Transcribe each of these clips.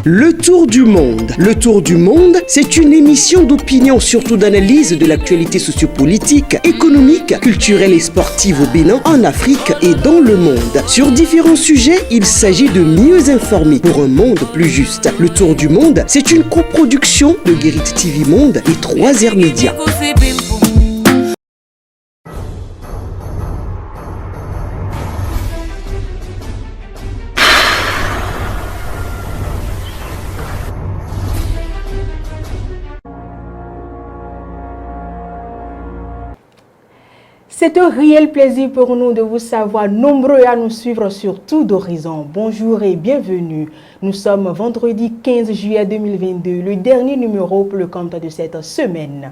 Le Tour du Monde. Le Tour du Monde, c'est une émission d'opinion, surtout d'analyse de l'actualité sociopolitique, économique, culturelle et sportive au Bénin, en Afrique et dans le monde. Sur différents sujets, il s'agit de mieux informer pour un monde plus juste. Le Tour du Monde, c'est une coproduction de Guérit TV Monde et 3R Média. C'est un réel plaisir pour nous de vous savoir nombreux à nous suivre sur tout d'horizon. Bonjour et bienvenue. Nous sommes vendredi 15 juillet 2022, le dernier numéro pour le compte de cette semaine.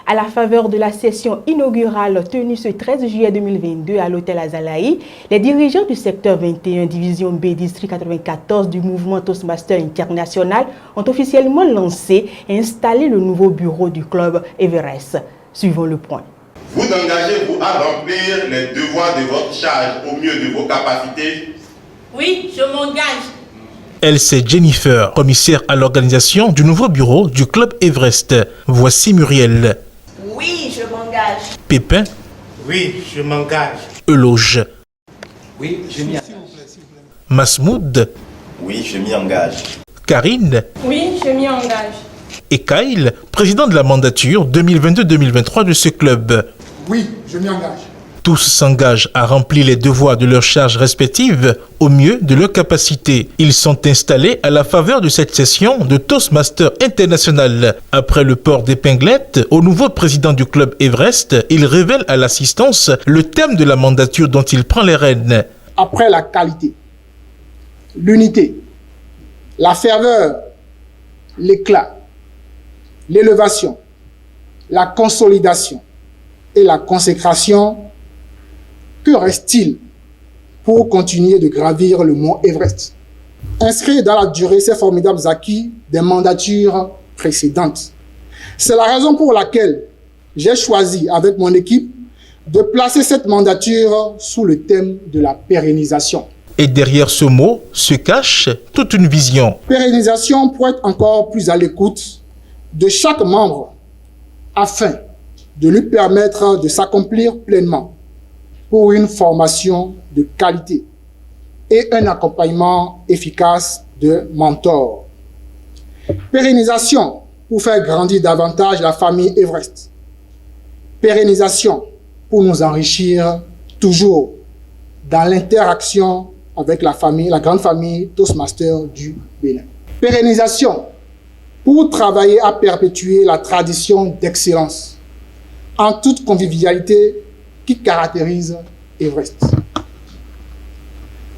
À la faveur de la session inaugurale tenue ce 13 juillet 2022 à l'hôtel Azalaï, les dirigeants du secteur 21, division B, district 94 du mouvement Toastmaster International ont officiellement lancé et installé le nouveau bureau du club Everest. Suivons le point. Vous engagez-vous à remplir les devoirs de votre charge au mieux de vos capacités? Oui, je m'engage. Elle, c'est Jennifer, commissaire à l'organisation du nouveau bureau du club Everest. Voici Muriel. Oui, je m'engage. Pépin. Oui, je m'engage. Eloge. Oui, je m'y engage. Masmoud. Oui, je m'y engage. Karine. Oui, je m'y engage. Et Kyle, président de la mandature 2022-2023 de ce club. Oui, je m'y engage. Tous s'engagent à remplir les devoirs de leurs charges respectives au mieux de leurs capacités. Ils sont installés à la faveur de cette session de Toastmaster International. Après le port d'épinglettes au nouveau président du club Everest, il révèle à l'assistance le thème de la mandature dont il prend les rênes. Après la qualité, l'unité, la ferveur, l'éclat, l'élévation, la consolidation et la consécration, que reste-t-il pour continuer de gravir le mont Everest? Inscrire dans la durée ces formidables acquis des mandatures précédentes. C'est la raison pour laquelle j'ai choisi avec mon équipe de placer cette mandature sous le thème de la pérennisation. Et derrière ce mot se cache toute une vision. Pérennisation pour être encore plus à l'écoute de chaque membre afin de lui permettre de s'accomplir pleinement pour une formation de qualité et un accompagnement efficace de mentors. Pérennisation pour faire grandir davantage la famille Everest. Pérennisation pour nous enrichir toujours dans l'interaction avec la famille, la grande famille Toastmaster du Bénin. Pérennisation pour travailler à perpétuer la tradition d'excellence en toute convivialité qui caractérise Everest.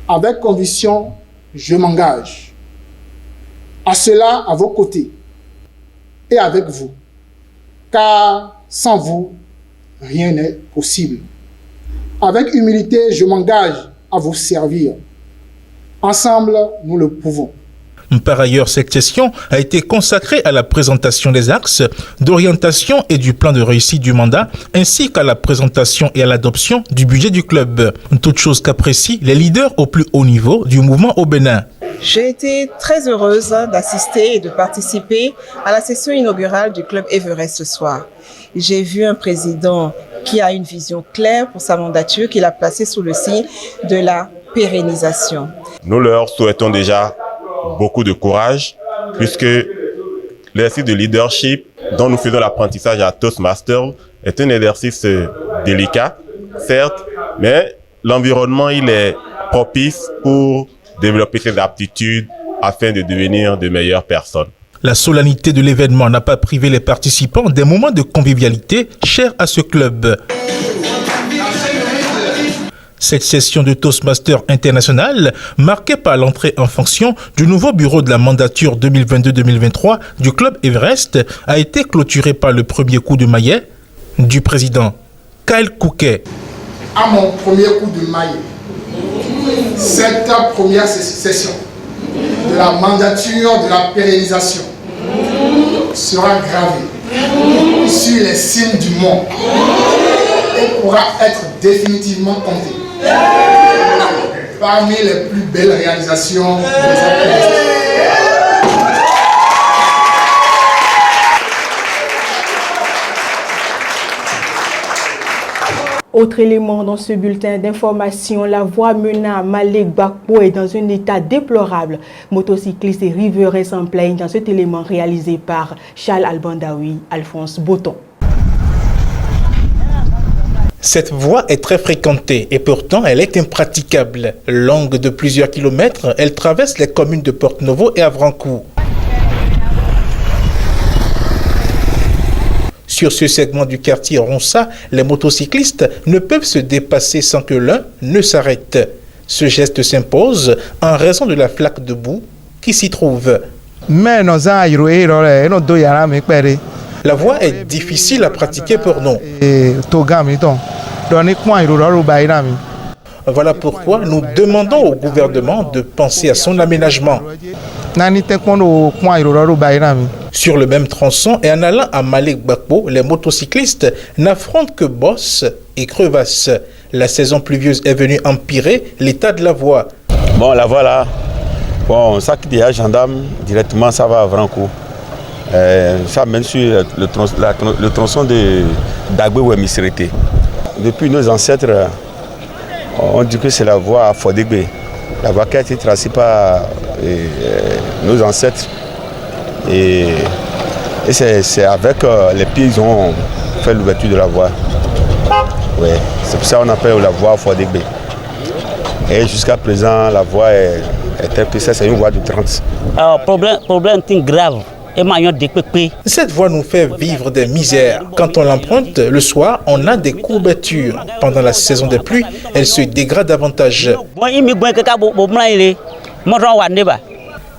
Avec conviction, je m'engage à cela à vos côtés et avec vous, car sans vous, rien n'est possible. Avec humilité, je m'engage à vous servir. Ensemble, nous le pouvons. Par ailleurs, cette session a été consacrée à la présentation des axes d'orientation et du plan de réussite du mandat, ainsi qu'à la présentation et à l'adoption du budget du club. Toute chose qu'apprécient les leaders au plus haut niveau du mouvement au Bénin. J'ai été très heureuse d'assister et de participer à la session inaugurale du club Everest ce soir. J'ai vu un président qui a une vision claire pour sa mandature, qu'il a placée sous le signe de la pérennisation. Nous leur souhaitons déjà beaucoup de courage, puisque l'exercice de leadership dont nous faisons l'apprentissage à Toastmasters est un exercice délicat, certes, mais l'environnement il est propice pour développer ses aptitudes afin de devenir de meilleures personnes. La solennité de l'événement n'a pas privé les participants des moments de convivialité chers à ce club. Cette session de Toastmaster International, marquée par l'entrée en fonction du nouveau bureau de la mandature 2022-2023 du club Everest, a été clôturée par le premier coup de maillet du président Kyle Kouké. À mon premier coup de maillet, cette première session de la mandature de la pérennisation sera gravée sur les signes du monde et pourra être définitivement comptée parmi les plus belles réalisations de cette Autre élément dans ce bulletin d'information, la voie menant à Malek Bakpo est dans un état déplorable. Motocyclistes et riverains s'en plaignent dans cet élément réalisé par Charles Albandaoui, Alphonse Boton. Cette voie est très fréquentée et pourtant elle est impraticable. Longue de plusieurs kilomètres, elle traverse les communes de Porte-Novo et Avrancourt. Sur ce segment du quartier Ronsa, les motocyclistes ne peuvent se dépasser sans que l'un ne s'arrête. Ce geste s'impose en raison de la flaque de boue qui s'y trouve. La voie est difficile à pratiquer pour nous. Voilà pourquoi nous demandons au gouvernement de penser à son aménagement. Sur le même tronçon et en allant à Malek Bakpo, les motocyclistes n'affrontent que bosses et crevasses. La saison pluvieuse est venue empirer l'état de la voie. Bon, la voie là, ça qui dit à gendarme, directement ça va à Avrancourt. Ça mène sur le tronçon d'Agbe ou Misrete. Depuis nos ancêtres, on dit que c'est la voie à Fodegbe, la voie qui a été tracée par nos ancêtres. Et c'est avec les pieds qu'ils ont fait l'ouverture de la voie. Ouais, c'est pour ça qu'on appelle la voie à Fodegbe. Et jusqu'à présent, la voie est c'est une voie de 30. Problème grave. Cette voie nous fait vivre des misères. Quand on l'emprunte, le soir, on a des courbatures. Pendant la saison des pluies, elle se dégrade davantage.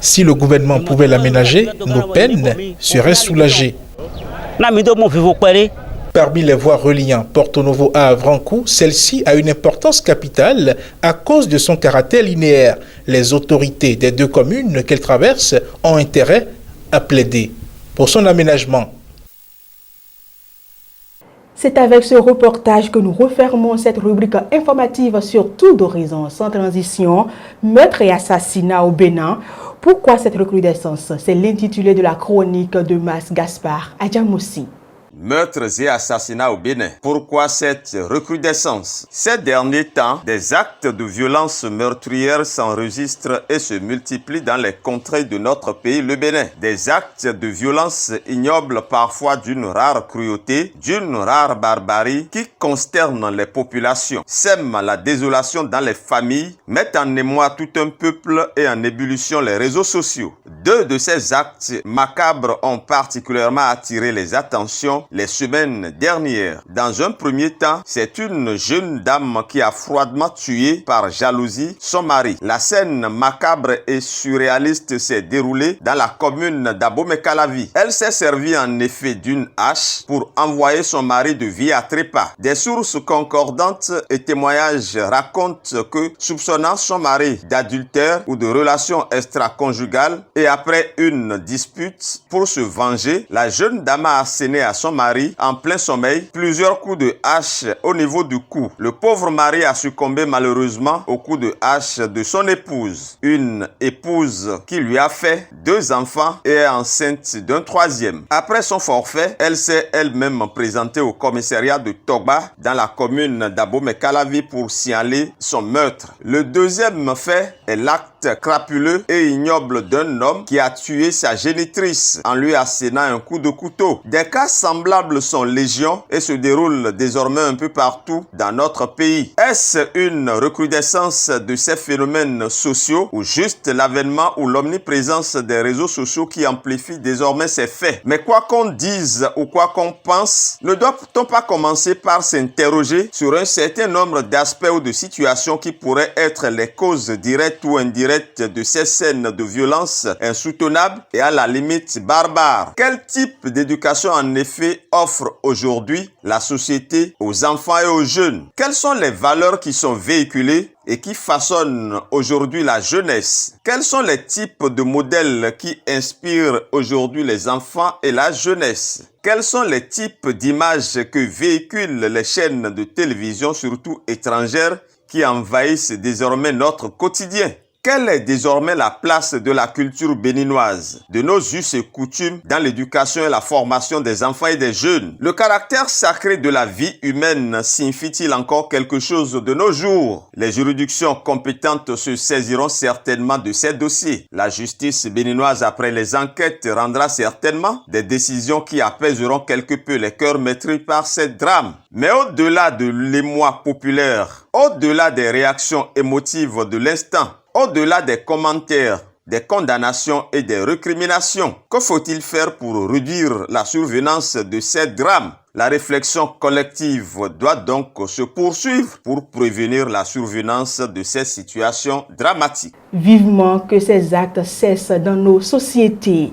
Si le gouvernement pouvait l'aménager, nos peines seraient soulagées. Parmi les voies reliant Porto-Novo à Avrancourt, celle-ci a une importance capitale à cause de son caractère linéaire. Les autorités des deux communes qu'elle traverse ont intérêt à plaider pour son aménagement. C'est avec ce reportage que nous refermons cette rubrique informative sur tout d'horizon. Sans transition, meurtre et assassinat au Bénin. Pourquoi cette recrudescence? C'est l'intitulé de la chronique de Mas Gaspard Adjamoussi. Meurtres et assassinats au Bénin. Pourquoi cette recrudescence? Ces derniers temps, des actes de violence meurtrière s'enregistrent et se multiplient dans les contrées de notre pays, le Bénin. Des actes de violence ignobles, parfois d'une rare cruauté, d'une rare barbarie qui consternent les populations, sèment la désolation dans les familles, mettent en émoi tout un peuple et en ébullition les réseaux sociaux. Deux de ces actes macabres ont particulièrement attiré les attentions les semaines dernières. Dans un premier temps, c'est une jeune dame qui a froidement tué par jalousie son mari. La scène macabre et surréaliste s'est déroulée dans la commune d'Abomey-Calavi. Elle s'est servie en effet d'une hache pour envoyer son mari de vie à trépas. Des sources concordantes et témoignages racontent que, soupçonnant son mari d'adultère ou de relations extra-conjugales et après une dispute pour se venger, la jeune dame a asséné à son mari en plein sommeil plusieurs coups de hache au niveau du cou. Le pauvre mari a succombé malheureusement au coup de hache de son épouse. Une épouse qui lui a fait 2 enfants et est enceinte d'un 3e. Après son forfait, elle s'est elle-même présentée au commissariat de Togba dans la commune d'Abomey-Calavi pour signaler son meurtre. Le deuxième fait est l'acte crapuleux et ignoble d'un homme qui a tué sa génitrice en lui assénant un coup de couteau. Des cas semblables sont légion et se déroulent désormais un peu partout dans notre pays. Est-ce une recrudescence de ces phénomènes sociaux ou juste l'avènement ou l'omniprésence des réseaux sociaux qui amplifient désormais ces faits? Mais quoi qu'on dise ou quoi qu'on pense, ne doit-on pas commencer par s'interroger sur un certain nombre d'aspects ou de situations qui pourraient être les causes directes ou indirectes de ces scènes de violence insoutenables et à la limite barbares? Quel type d'éducation en effet offre aujourd'hui la société aux enfants et aux jeunes? Quelles sont les valeurs qui sont véhiculées et qui façonnent aujourd'hui la jeunesse? Quels sont les types de modèles qui inspirent aujourd'hui les enfants et la jeunesse? Quels sont les types d'images que véhiculent les chaînes de télévision, surtout étrangères, qui envahissent désormais notre quotidien? Quelle est désormais la place de la culture béninoise, de nos us et coutumes dans l'éducation et la formation des enfants et des jeunes? Le caractère sacré de la vie humaine signifie-t-il encore quelque chose de nos jours? Les juridictions compétentes se saisiront certainement de ces dossiers. La justice béninoise, après les enquêtes, rendra certainement des décisions qui apaiseront quelque peu les cœurs meurtris par ces drames. Mais au-delà de l'émoi populaire, au-delà des réactions émotives de l'instant, au-delà des commentaires, des condamnations et des récriminations, que faut-il faire pour réduire la survenance de ces drames? La réflexion collective doit donc se poursuivre pour prévenir la survenance de ces situations dramatiques. Vivement que ces actes cessent dans nos sociétés.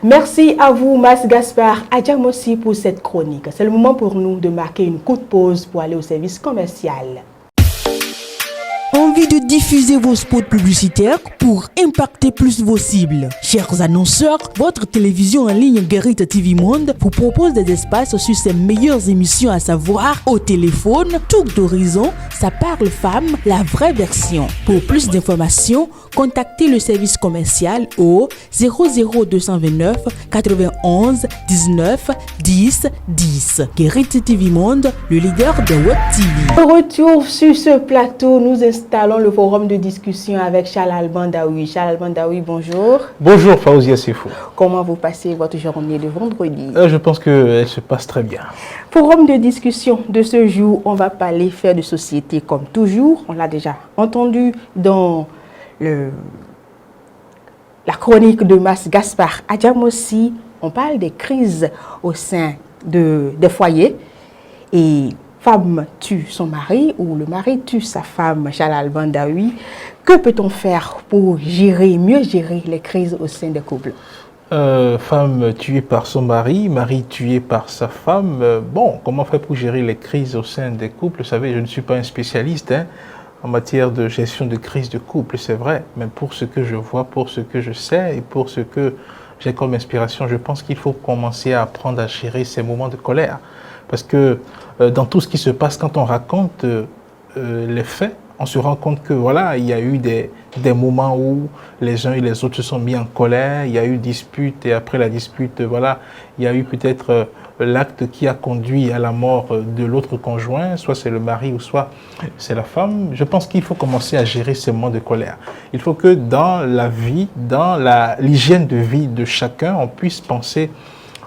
Merci à vous, Mas Gaspard Adjamossi, pour cette chronique. C'est le moment pour nous de marquer une courte pause pour aller au service commercial. Envie de diffuser vos spots publicitaires pour impacter plus vos cibles? Chers annonceurs, votre télévision en ligne Guérit TV Monde vous propose des espaces sur ses meilleures émissions, à savoir Au téléphone, Tour d'horizon, Ça parle femme, la vraie version. Pour plus d'informations, contactez le service commercial au 00229 91 19 10 10. Guérit TV Monde, le leader de Web TV. Retour sur ce plateau, nous installons le forum de discussion avec Charles Alban Daoui. Charles Alban Daoui, bonjour. Bonjour Faouzia Sefo. Comment vous passez votre journée de vendredi? Je pense qu'elle se passe très bien. Forum de discussion de ce jour, on va parler faire de société comme toujours. On l'a déjà entendu dans la chronique de Mas Gaspard Adjamossi. On parle des crises au sein des foyers. Et femme tue son mari ou le mari tue sa femme, Charles Alban Daoui. Que peut-on faire pour mieux gérer les crises au sein des couples? Femme tuée par son mari, mari tué par sa femme. Bon, comment faire pour gérer les crises au sein des couples? Vous savez, je ne suis pas un spécialiste en matière de gestion de crise de couple, c'est vrai. Mais pour ce que je vois, pour ce que je sais et pour ce que j'ai comme inspiration, je pense qu'il faut commencer à apprendre à gérer ces moments de colère. Parce que dans tout ce qui se passe, quand on raconte les faits, on se rend compte que voilà, il y a eu des moments où les uns et les autres se sont mis en colère, il y a eu dispute et après la dispute, voilà, il y a eu peut-être l'acte qui a conduit à la mort de l'autre conjoint, soit c'est le mari ou soit c'est la femme. Je pense qu'il faut commencer à gérer ces moments de colère. Il faut que dans la vie, dans l'hygiène de vie de chacun, on puisse penser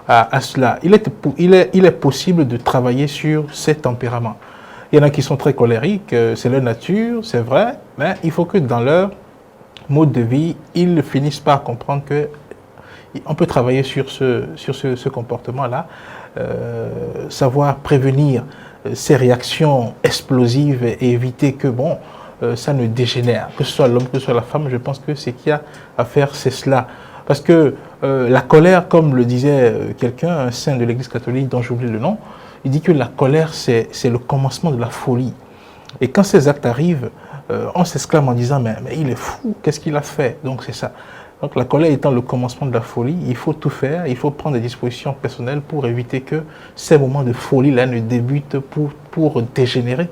à cela. Il est possible de travailler sur ces tempéraments. Il y en a qui sont très colériques, c'est leur nature, c'est vrai, mais il faut que dans leur mode de vie, ils finissent par comprendre que on peut travailler sur ce comportement-là, savoir prévenir ces réactions explosives et éviter que ça ne dégénère. Que ce soit l'homme, que ce soit la femme, je pense que ce qu'il y a à faire, c'est cela. Parce que la colère, comme le disait quelqu'un, un saint de l'Église catholique dont j'oublie le nom, il dit que la colère, c'est le commencement de la folie. Et quand ces actes arrivent, on s'exclame en disant mais il est fou, qu'est-ce qu'il a fait? Donc c'est ça. Donc la colère étant le commencement de la folie, il faut tout faire, il faut prendre des dispositions personnelles pour éviter que ces moments de folie-là ne débutent pour dégénérer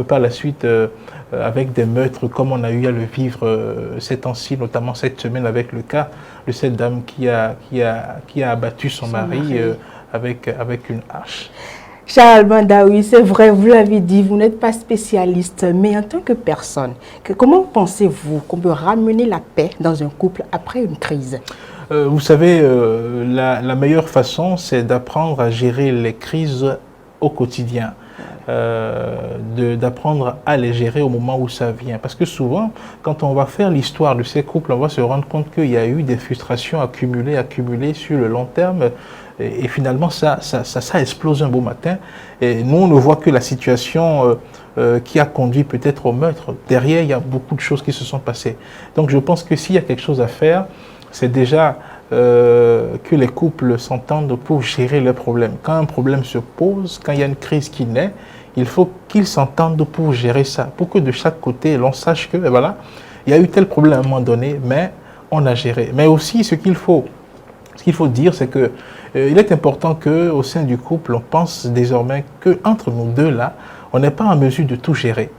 par la suite avec des meurtres comme on a eu à le vivre ces temps-ci, notamment cette semaine avec le cas de cette dame qui a abattu son mari avec une hache. Charles Alban Daoui, c'est vrai, vous l'avez dit, vous n'êtes pas spécialiste, mais en tant que personne, comment pensez-vous qu'on peut ramener la paix dans un couple après une crise? Vous savez, la meilleure façon, c'est d'apprendre à gérer les crises au quotidien. D'apprendre à les gérer au moment où ça vient. Parce que souvent, quand on va faire l'histoire de ces couples, on va se rendre compte qu'il y a eu des frustrations accumulées sur le long terme. Et finalement, ça explose un beau matin. Et nous, on ne voit que la situation qui a conduit peut-être au meurtre. Derrière, il y a beaucoup de choses qui se sont passées. Donc, je pense que s'il y a quelque chose à faire, c'est déjà que les couples s'entendent pour gérer leurs problèmes. Quand un problème se pose, quand il y a une crise qui naît, il faut qu'ils s'entendent pour gérer ça, pour que de chaque côté, l'on sache que, voilà, il y a eu tel problème à un moment donné, mais on a géré. Mais aussi, ce qu'il faut dire, c'est que il est important qu'au sein du couple, on pense désormais qu'entre nous deux, là, on n'est pas en mesure de tout gérer.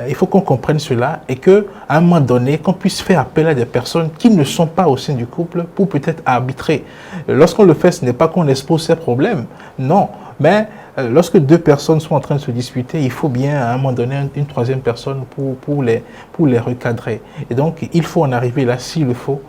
Il faut qu'on comprenne cela et qu'à un moment donné, qu'on puisse faire appel à des personnes qui ne sont pas au sein du couple pour peut-être arbitrer. Lorsqu'on le fait, ce n'est pas qu'on expose ces problèmes, non. Mais lorsque deux personnes sont en train de se disputer, il faut bien à un moment donné une troisième personne pour les recadrer. Et donc, il faut en arriver là s'il le faut.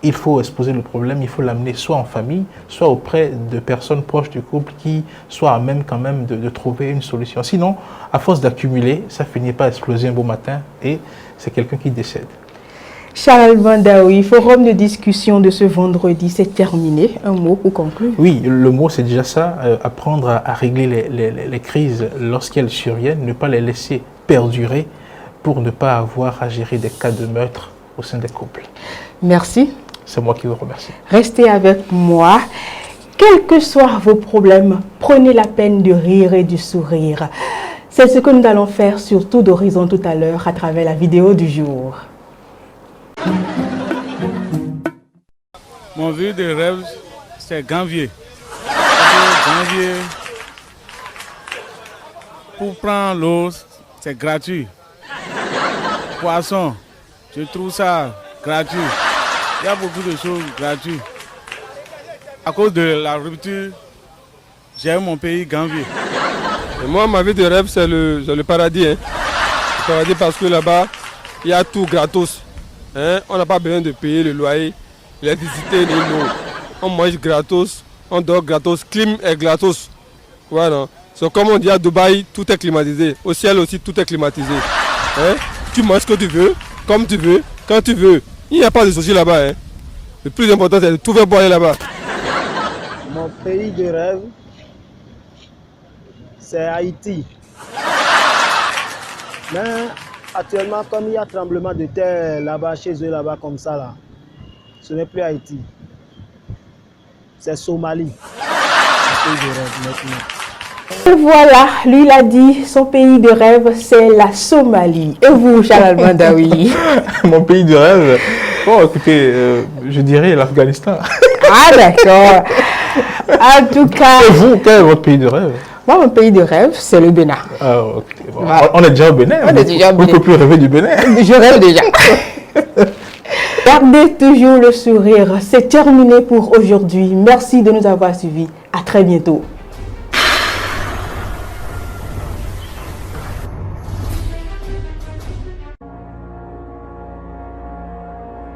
Il faut exposer le problème, il faut l'amener soit en famille, soit auprès de personnes proches du couple qui soient à même quand même de trouver une solution. Sinon, à force d'accumuler, ça finit par exploser un beau matin et c'est quelqu'un qui décède. Charles Mandaoui, forum de discussion de ce vendredi, c'est terminé. Un mot pour conclure? Oui, le mot c'est déjà ça, apprendre à régler les crises lorsqu'elles surviennent, ne pas les laisser perdurer pour ne pas avoir à gérer des cas de meurtre au sein des couples. Merci. C'est moi qui vous remercie. Restez avec moi. Quels que soient vos problèmes, prenez la peine de rire et de sourire. C'est ce que nous allons faire sur Tour d'Horizon tout à l'heure à travers la vidéo du jour. Mon vœu de rêve, c'est Ganvier. Ganvier, pour prendre l'eau, c'est gratuit. Poisson, je trouve ça gratuit. Il y a beaucoup de choses gratuites. À cause de la rupture, j'aime mon pays Ganvier. Et moi, ma vie de rêve, c'est le paradis. Hein. Le paradis parce que là-bas, il y a tout gratos. Hein? On n'a pas besoin de payer le loyer, l'électricité, l'eau. On mange gratos, on dort gratos, clim est gratos. Voilà. C'est comme on dit à Dubaï, tout est climatisé. Au ciel aussi, tout est climatisé. Hein? Tu manges ce que tu veux, comme tu veux, quand tu veux. Il n'y a pas de souci là-bas. Hein. Le plus important, c'est de tout faire boire là-bas. Mon pays de rêve, c'est Haïti. Mais actuellement, comme il y a tremblement de terre là-bas, chez eux, là-bas, comme ça, là, ce n'est plus Haïti. C'est Somalie. Mon pays de rêve maintenant. Et voilà, lui l'a dit, son pays de rêve, c'est la Somalie. Et vous, Charles Mandaoui? Mon pays de rêve, bon, écoutez, je dirais l'Afghanistan. Ah, d'accord. En tout cas... Et vous, quel est votre pays de rêve? Moi, mon pays de rêve, c'est le Bénin. Ah, okay. Bon, on est déjà au Bénin. On est déjà au Bénin. Vous ne pouvez plus rêver du Bénin. Je rêve déjà. Gardez toujours le sourire. C'est terminé pour aujourd'hui. Merci de nous avoir suivis. À très bientôt.